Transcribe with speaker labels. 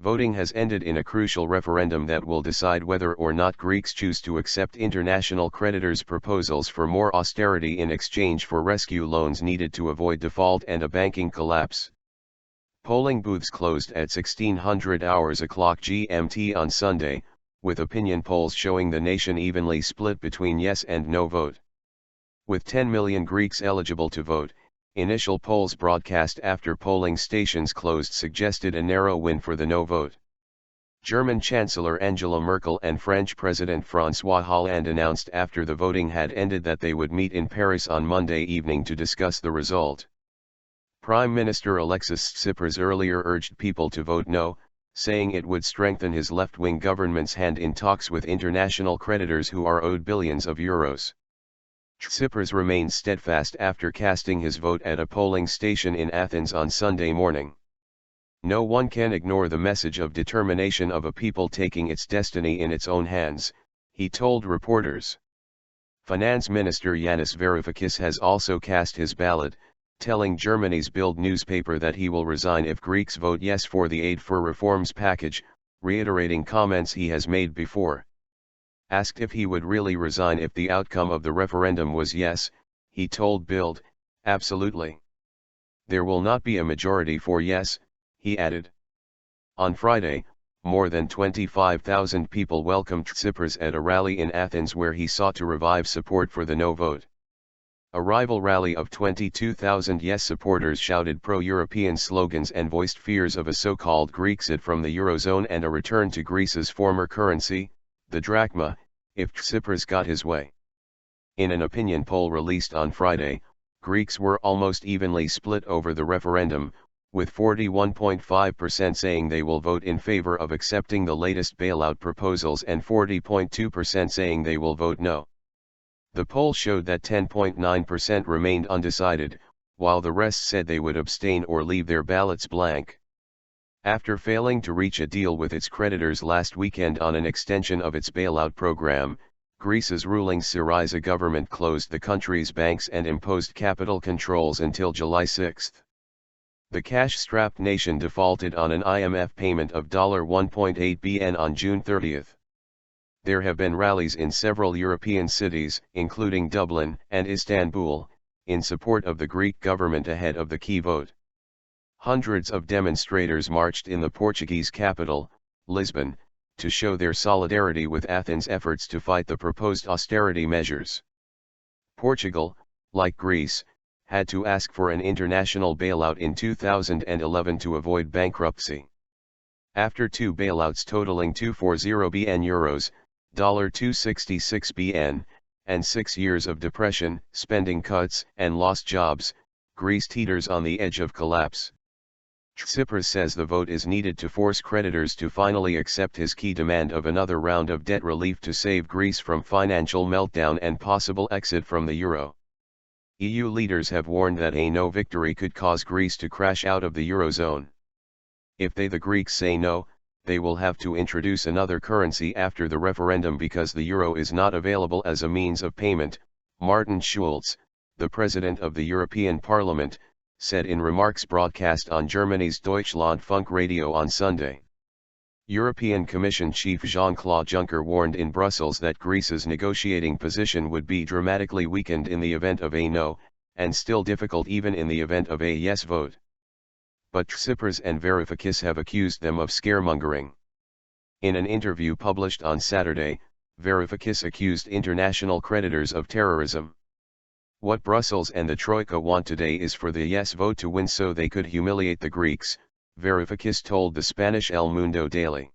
Speaker 1: Voting has ended in a crucial referendum that will decide whether or not Greeks choose to accept international creditors' proposals for more austerity in exchange for rescue loans needed to avoid default and a banking collapse. Polling booths closed at 1600 hours o'clock GMT on Sunday, with opinion polls showing the nation evenly split between yes and no vote. With 10 million Greeks eligible to vote, initial polls broadcast after polling stations closed suggested a narrow win for the no vote. German Chancellor Angela Merkel and French President Francois Hollande announced after the voting had ended that they would meet in Paris on Monday evening to discuss the result. Prime Minister Alexis Tsipras earlier urged people to vote no, saying it would strengthen his left-wing government's hand in talks with international creditors who are owed billions of euros. Tsipras remained steadfast after casting his vote at a polling station in Athens on Sunday morning. No one can ignore the message of determination of a people taking its destiny in its own hands, he told reporters. Finance Minister Yanis Varoufakis has also cast his ballot, telling Germany's Bild newspaper that he will resign if Greeks vote yes for the aid for reforms package, reiterating comments he has made before. Asked if he would really resign if the outcome of the referendum was yes, he told Bild, "Absolutely. There will not be a majority for yes," he added. On Friday, more than 25,000 people welcomed Tsipras at a rally in Athens where he sought to revive support for the no vote. A rival rally of 22,000 yes supporters shouted pro-European slogans and voiced fears of a so-called Grexit from the Eurozone and a return to Greece's former currency, the drachma, if Tsipras got his way. In an opinion poll released on Friday, Greeks were almost evenly split over the referendum, with 41.5% saying they will vote in favor of accepting the latest bailout proposals and 40.2% saying they will vote no. The poll showed that 10.9% remained undecided, while the rest said they would abstain or leave their ballots blank. After failing to reach a deal with its creditors last weekend on an extension of its bailout program, Greece's ruling Syriza government closed the country's banks and imposed capital controls until July 6. The cash-strapped nation defaulted on an IMF payment of $1.8 billion on June 30. There have been rallies in several European cities, including Dublin and Istanbul, in support of the Greek government ahead of the key vote. Hundreds of demonstrators marched in the Portuguese capital, Lisbon, to show their solidarity with Athens' efforts to fight the proposed austerity measures. Portugal, like Greece, had to ask for an international bailout in 2011 to avoid bankruptcy. After two bailouts totaling €240 billion, $266 billion, and 6 years of depression, spending cuts, and lost jobs, Greece teeters on the edge of collapse. Tsipras says the vote is needed to force creditors to finally accept his key demand of another round of debt relief to save Greece from financial meltdown and possible exit from the euro. EU leaders have warned that a no victory could cause Greece to crash out of the eurozone. If the Greeks say no, they will have to introduce another currency after the referendum because the euro is not available as a means of payment, Martin Schulz, the president of the European Parliament, said in remarks broadcast on Germany's Deutschlandfunk radio on Sunday. European Commission Chief Jean-Claude Juncker warned in Brussels that Greece's negotiating position would be dramatically weakened in the event of a no, and still difficult even in the event of a yes vote. But Tsipras and Varoufakis have accused them of scaremongering. In an interview published on Saturday, Varoufakis accused international creditors of terrorism. What Brussels and the Troika want today is for the yes vote to win so they could humiliate the Greeks, Varoufakis told the Spanish El Mundo Daily.